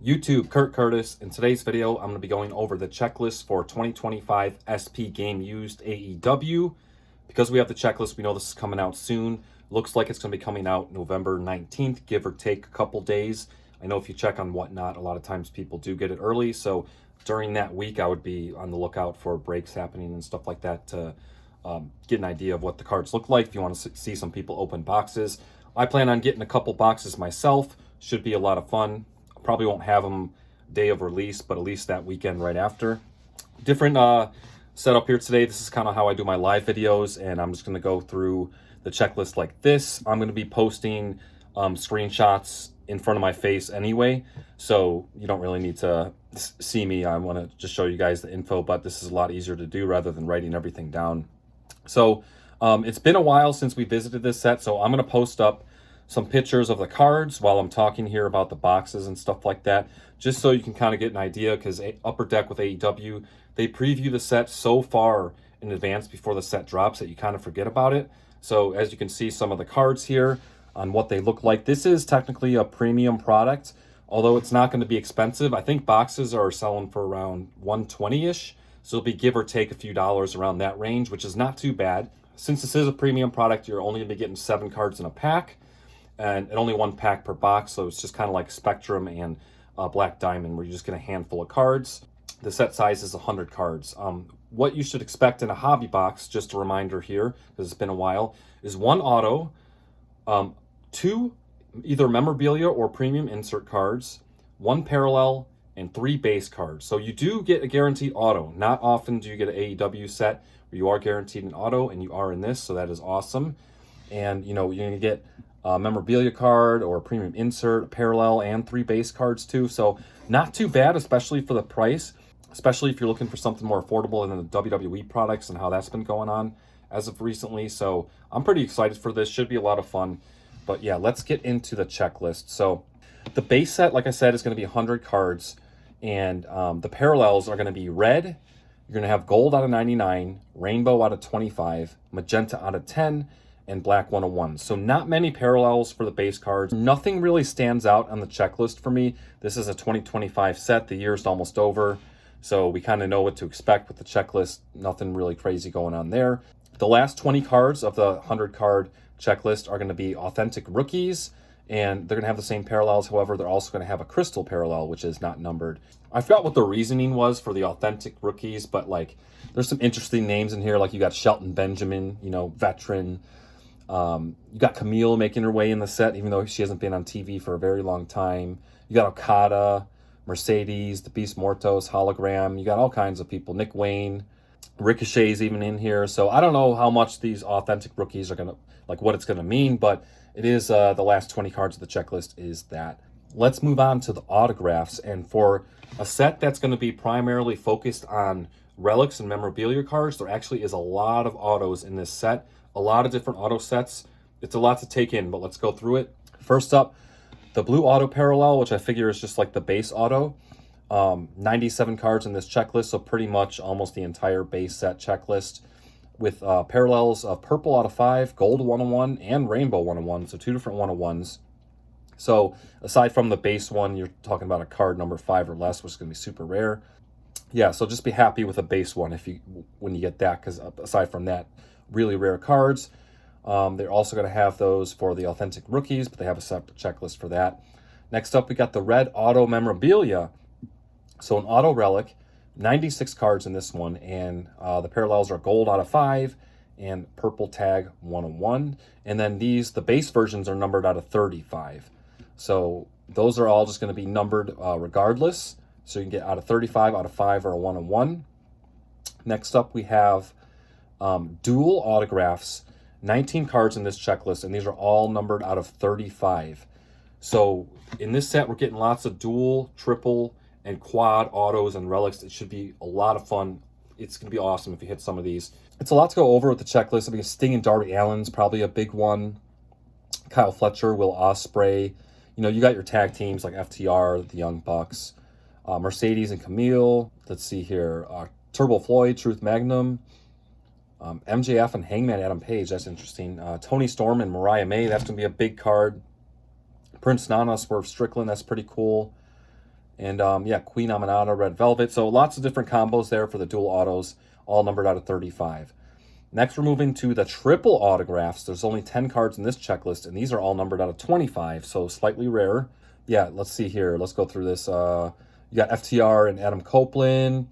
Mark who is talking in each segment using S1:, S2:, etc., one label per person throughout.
S1: YouTube, Kurt Curtis. In today's video, I'm going to be going over the checklist for 2025 SP Game Used AEW. Because we have the checklist, we know this is coming out soon. Looks like it's going to be coming out November 19th, give or take a couple days. I know if you check on Whatnot, a lot of times people do get it early. So during that week, I would be on the lookout for breaks happening and stuff like that to get an idea of what the cards look like. If you want to see some people open boxes, I plan on getting a couple boxes myself. Should be a lot of fun. Probably won't have them day of release, but at least that weekend right after. Different setup here today. This is kind of how I do my live videos, and I'm just going to go through the checklist like this. I'm going to be posting screenshots in front of my face anyway, so you don't really need to see me. I want to just show you guys the info, but this is a lot easier to do rather than writing everything down. So it's been a while since we visited this set, so I'm going to post up some pictures of the cards while I'm talking here about the boxes and stuff like that, just so you can kind of get an idea, because Upper Deck with AEW, they preview the set so far in advance before the set drops that you kind of forget about it. So as you can see, some of the cards here on what they look like. This is technically a premium product, although it's not going to be expensive. I think boxes are selling for around $120-ish, so it'll be give or take a few dollars around that range, which is not too bad. Since this is a premium product, you're only going to be getting 7 cards in a pack, and only 1 pack per box, so it's just kind of like Spectrum and Black Diamond, where you're just getting a handful of cards. The set size is 100 cards. What you should expect in a hobby box, just a reminder here, because it's been a while, is 1 auto, 2 either memorabilia or premium insert cards, 1 parallel, and 3 base cards. So you do get a guaranteed auto. Not often do you get an AEW set where you are guaranteed an auto, and you are in this, so that is awesome. And you know, you're going to get a memorabilia card or a premium insert, a parallel, and 3 base cards too. So not too bad, especially for the price, especially if you're looking for something more affordable than the WWE products and how that's been going on as of recently. So I'm pretty excited for this. Should be a lot of fun. But yeah, let's get into the checklist. So the base set, like I said, is going to be 100 cards, and the parallels are going to be red. You're going to have gold out of 99, rainbow out of 25, magenta out of 10, and black 101. So not many parallels for the base cards. Nothing really stands out on the checklist for me. This is a 2025 set. The year's almost over, so we kind of know what to expect with the checklist. Nothing really crazy going on there. The last 20 cards of the 100 card checklist are going to be authentic rookies, and they're going to have the same parallels. However, they're also going to have a crystal parallel, which is not numbered. I forgot what the reasoning was for the authentic rookies, but like there's some interesting names in here. Like you got Shelton Benjamin, you know, veteran. You got Camille making her way in the set, even though she hasn't been on TV for a very long time. You got Okada, Mercedes, the Beast Mortos, Hologram. You got all kinds of people. Nick Wayne, Ricochet's even in here. So I don't know how much these authentic rookies are going to, like what it's going to mean, but it is the last 20 cards of the checklist is that. Let's move on to the autographs. And for a set that's going to be primarily focused on relics and memorabilia cards, there actually is a lot of autos in this set. A lot of different auto sets. It's a lot to take in, but let's go through it. First up, the blue auto parallel, which I figure is just like the base auto. 97 cards in this checklist, so pretty much almost the entire base set checklist, with parallels of purple out of 5, gold 101, and rainbow 101, so 2 different 101s. So aside from the base one, you're talking about a card number 5 or less, which is going to be super rare. Yeah, so just be happy with a base one when you get that, because aside from that, really rare cards. They're also going to have those for the authentic rookies, but they have a separate checklist for that. Next up, we got the red auto memorabilia. So an auto relic, 96 cards in this one, and the parallels are gold out of 5 and purple tag 101. And then the base versions are numbered out of 35. So those are all just going to be numbered regardless. So you can get out of 35, out of 5, or a 101. Next up, we have dual autographs, 19 cards in this checklist, and these are all numbered out of 35. So in this set, we're getting lots of dual, triple, and quad autos and relics. It should be a lot of fun. It's going to be awesome if you hit some of these. It's a lot to go over with the checklist. I mean, Sting and Darby Allin's probably a big one. Kyle Fletcher, Will Ospreay. You know, you got your tag teams like FTR, the Young Bucks, Mercedes and Camille. Let's see here. Turbo Floyd, Truth Magnum. MJF and Hangman Adam Page, that's interesting. Tony Storm and Mariah May, that's going to be a big card. Prince Nana, Swerve Strickland, that's pretty cool. And yeah, Queen Aminata, Red Velvet. So lots of different combos there for the dual autos, all numbered out of 35. Next, we're moving to the triple autographs. There's only 10 cards in this checklist, and these are all numbered out of 25, so slightly rarer. Yeah, let's see here. Let's go through this. You got FTR and Adam Copeland.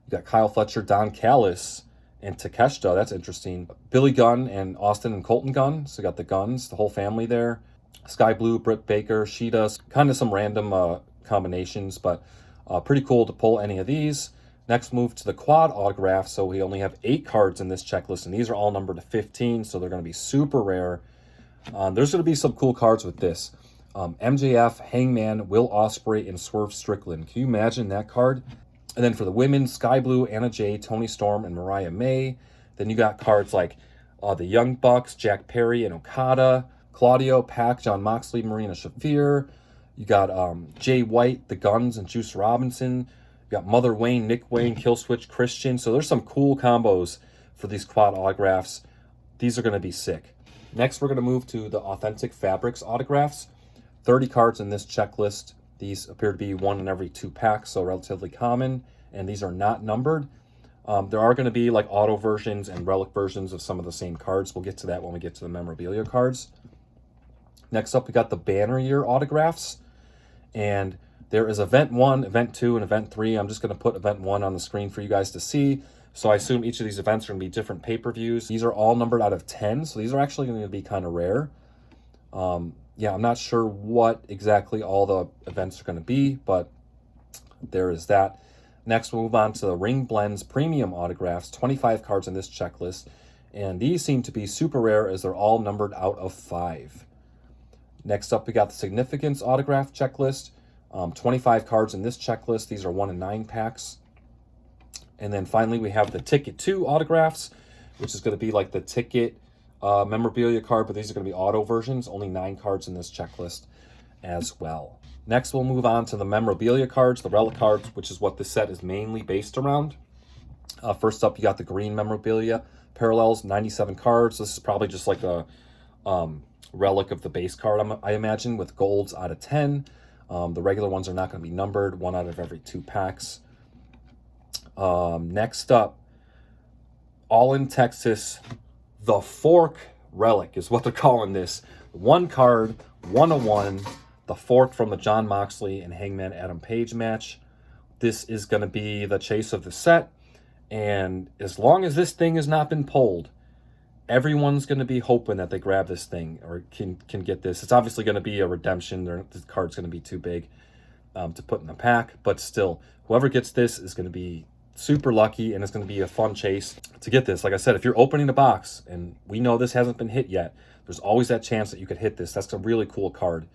S1: You got Kyle Fletcher, Don Callis, and Takeshita. That's interesting. Billy Gunn and Austin and Colton Gunn. So you got the Guns, the whole family there. Sky Blue, Britt Baker, Sheeta. Kind of some random combinations, but pretty cool to pull any of these. Next, move to the quad autograph. So we only have 8 cards in this checklist, and these are all numbered to 15, so they're going to be super rare. There's going to be some cool cards with this. MJF, Hangman, Will Ospreay, and Swerve Strickland. Can you imagine that card? And then for the women, Sky Blue, Anna Jay, Toni Storm, and Mariah May. Then you got cards like the Young Bucks, Jack Perry, and Okada, Claudio, Pac, John Moxley, Marina Shafir. You got Jay White, the Guns, and Juice Robinson. You got Mother Wayne, Nick Wayne, Killswitch, Christian. So there's some cool combos for these quad autographs. These are going to be sick. Next, we're going to move to the Authentic Fabrics autographs. 30 cards in this checklist. These appear to be 1 in every 2 packs, so relatively common. And these are not numbered. There are going to be like auto versions and relic versions of some of the same cards. We'll get to that when we get to the memorabilia cards. Next up, we got the banner year autographs. And there is Event 1, Event 2, and Event 3. I'm just going to put Event 1 on the screen for you guys to see. So I assume each of these events are going to be different pay-per-views. These are all numbered out of 10, so these are actually going to be kind of rare. Yeah, I'm not sure what exactly all the events are going to be, but there is that. Next, we'll move on to the Ring Blends Premium Autographs. 25 cards in this checklist. And these seem to be super rare as they're all numbered out of 5. Next up, we got the Significance Autograph Checklist. 25 cards in this checklist. These are 1 in 9 packs. And then finally, we have the Ticket 2 autographs, which is going to be like the Ticket memorabilia card, but these are going to be auto versions. Only 9 cards in this checklist as well. Next, we'll move on to the memorabilia cards, the relic cards, which is what this set is mainly based around. First up, you got the green memorabilia parallels, 97 cards. This is probably just like a relic of the base card, I imagine, with golds out of 10. The regular ones are not going to be numbered, 1 out of every 2 packs. Next up, All in Texas, the Fork Relic is what they're calling this. 1 card, 101, the Fork from the John Moxley and Hangman Adam Page match. This is going to be the chase of the set, and as long as this thing has not been pulled, everyone's going to be hoping that they grab this thing or can get this. It's obviously going to be a redemption. The card's going to be too big to put in the pack, but still, whoever gets this is going to be super lucky, and it's going to be a fun chase to get this. Like I said, if you're opening the box, and we know this hasn't been hit yet, there's always that chance that you could hit this. That's a really cool card.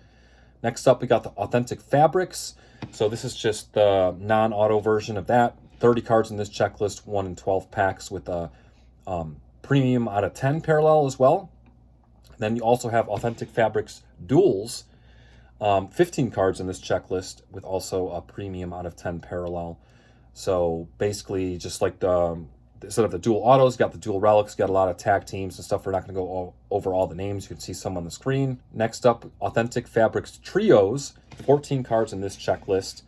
S1: Next up, we got the Authentic Fabrics. So this is just the non-auto version of that. 30 cards in this checklist, 1 in 12 packs with a premium out of 10 parallel as well. Then you also have Authentic Fabrics Duels, 15 cards in this checklist with also a premium out of 10 parallel. So basically, just like instead of the dual autos, got the dual relics, got a lot of tag teams and stuff. We're not going to go over all the names. You can see some on the screen. Next up, Authentic Fabrics Trios, 14 cards in this checklist,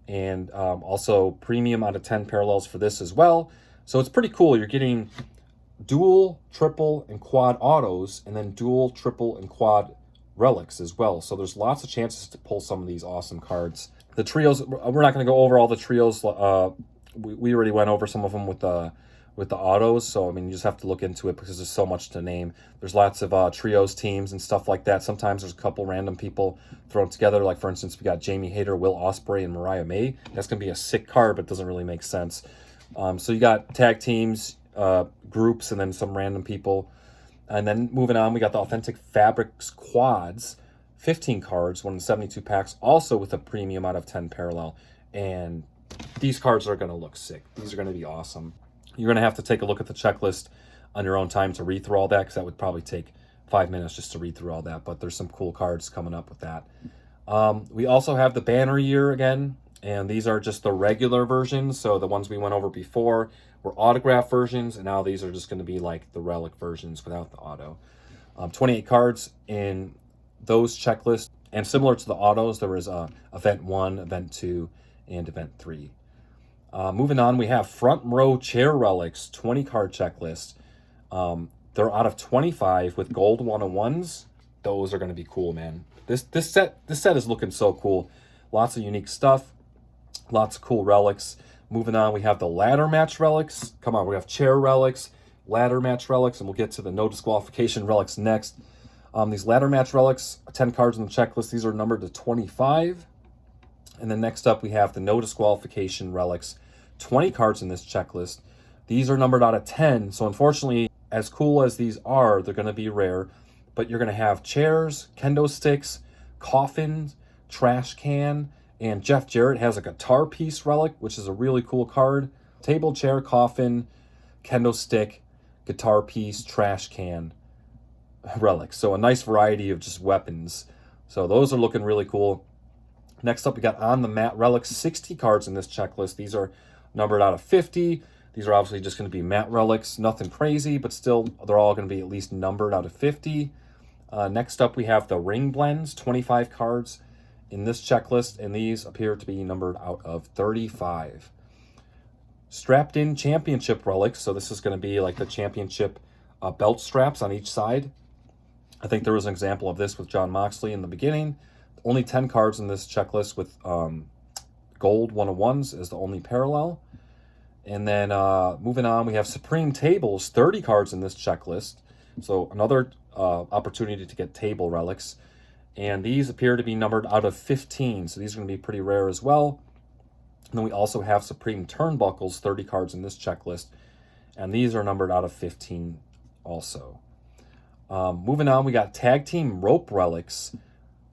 S1: and also premium out of 10 parallels for this as well. So it's pretty cool. You're getting dual, triple, and quad autos, and then dual, triple, and quad relics as well. So there's lots of chances to pull some of these awesome cards. The trios, we're not going to go over all the trios. We already went over some of them with the autos. So, I mean, you just have to look into it because there's so much to name. There's lots of trios teams and stuff like that. Sometimes there's a couple random people thrown together. Like, for instance, we got Jamie Hayter, Will Ospreay, and Mariah May. That's going to be a sick card, but doesn't really make sense. So you got tag teams, groups, and then some random people. And then moving on, we got the Authentic Fabrics Quads, 15 cards, 1 in 72 packs, also with a premium out of 10 parallel. And these cards are going to look sick. These are going to be awesome. You're going to have to take a look at the checklist on your own time to read through all that, because that would probably take 5 minutes just to read through all that. But there's some cool cards coming up with that. We also have the banner year again, and these are just the regular versions. So the ones we went over before were autograph versions, and now these are just going to be like the relic versions without the auto. 28 cards in those checklists. And similar to the autos, there was Event 1, Event 2, and Event 3. Moving on, we have Front Row Chair Relics, 20 card checklist. They're out of 25 with gold 101s. Those are going to be cool, man. This set is looking so cool. Lots of unique stuff. Lots of cool relics. Moving on, we have the ladder match relics. Come on, we have chair relics, ladder match relics, and we'll get to the no disqualification relics next. These ladder match relics, 10 cards in the checklist. These are numbered to 25. And then next up, we have the no disqualification relics, 20 cards in this checklist. These are numbered out of 10. So unfortunately, as cool as these are, they're going to be rare. But you're going to have chairs, kendo sticks, coffins, trash can, and Jeff Jarrett has a guitar piece relic, which is a really cool card. Table, chair, coffin, kendo stick, guitar piece, trash can relics. So a nice variety of just weapons. So those are looking really cool. Next up, we got on the mat relics, 60 cards in this checklist. These are numbered out of 50. These are obviously just going to be mat relics, nothing crazy, but still they're all going to be at least numbered out of 50. Next up, we have the ring blends, 25 cards in this checklist, and these appear to be numbered out of 35. Strapped in championship relics, so this is going to be like the championship belt straps on each side. I think there was an example of this with Jon Moxley in the beginning. Only 10 cards in this checklist with gold 101s is the only parallel. And then moving on, we have Supreme Tables, 30 cards in this checklist. So another opportunity to get table relics. And these appear to be numbered out of 15. So these are going to be pretty rare as well. And then we also have Supreme Turnbuckles, 30 cards in this checklist. And these are numbered out of 15 also. Moving on, we got Tag Team Rope Relics.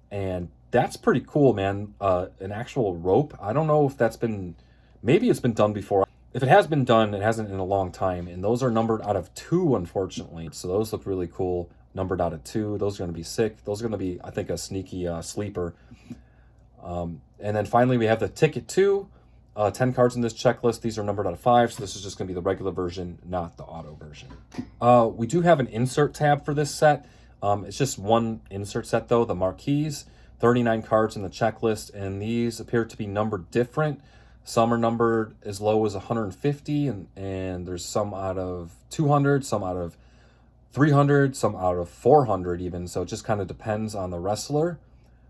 S1: And that's pretty cool, man. An actual rope. I don't know if that's been... Maybe it's been done before. If it has been done, it hasn't in a long time. And those are numbered out of 2, unfortunately. So those look really cool. Numbered out of 2. Those are going to be sick. Those are going to be, I think, a sneaky sleeper. And then finally, we have the Ticket 2. 10 cards in this checklist. These are numbered out of 5. So this is just going to be the regular version, not the auto version. We do have an insert tab for this set. It's just one insert set, though. The Marquees. 39 cards in the checklist. And these appear to be numbered different. Some are numbered as low as 150, and there's some out of 200, some out of 300, some out of 400 even. So it just kind of depends on the wrestler.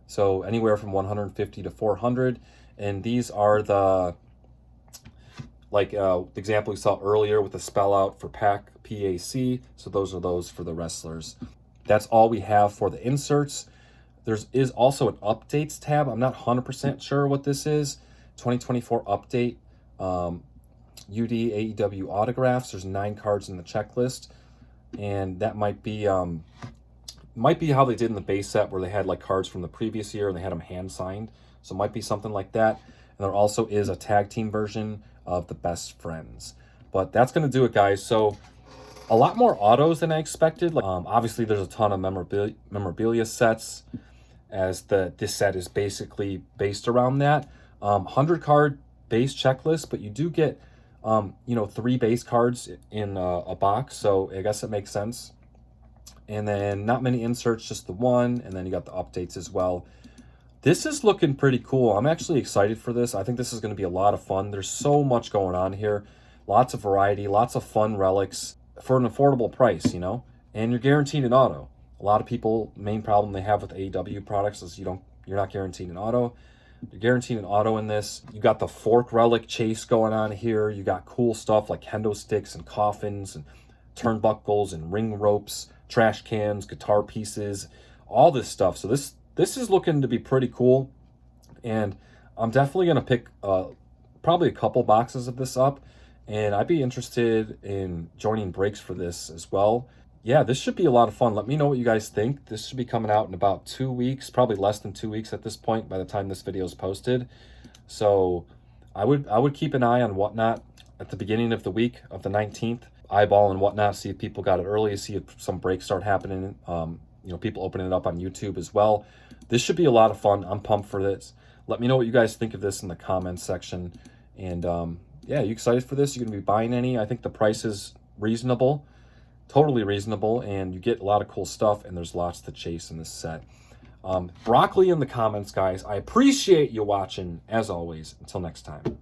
S1: So anywhere from 150 to 400. And these are the, like the example we saw earlier with the spell out for PAC. So those are those for the wrestlers. That's all we have for the inserts. There is also an updates tab. I'm not 100% sure what this is. 2024 update, UD AEW autographs. There's 9 cards in the checklist, and that might be how they did in the base set, where they had like cards from the previous year and they had them hand signed. So it might be something like that. And there also is a tag team version of the Best Friends. But that's going to do it, guys. So a lot more autos than I expected. Like, obviously, there's a ton of memorabilia sets, as this set is basically based around that. 100 card base checklist, but you do get 3 base cards in a box, so I guess it makes sense. And then not many inserts, just the one, and then you got the updates as well. This is looking pretty cool. I'm actually excited for this. I think this is going to be a lot of fun. There's so much going on here. Lots of variety, lots of fun relics for an affordable price, and you're guaranteed an auto. A lot of people, main problem they have with AEW products is you're not guaranteed an auto. You're guaranteed an auto in this. You got the fork relic chase going on here. You got cool stuff like kendo sticks and coffins and turnbuckles and ring ropes, trash cans, guitar pieces, all this stuff. So this is looking to be pretty cool. And I'm definitely going to pick probably a couple boxes of this up. And I'd be interested in joining breaks for this as well. Yeah, this should be a lot of fun. Let me know what you guys think. This should be coming out in about 2 weeks, probably less than 2 weeks at this point by the time this video is posted. So I would keep an eye on Whatnot at the beginning of the week of the 19th. Eyeball and Whatnot, see if people got it early, see if some breaks start happening. People opening it up on YouTube as well. This should be a lot of fun. I'm pumped for this. Let me know what you guys think of this in the comments section. And yeah, you excited for this? You're going to be buying any? I think the price is reasonable. Totally reasonable, and you get a lot of cool stuff, and there's lots to chase in this set. Broccoli in the comments, guys. I appreciate you watching, as always. Until next time.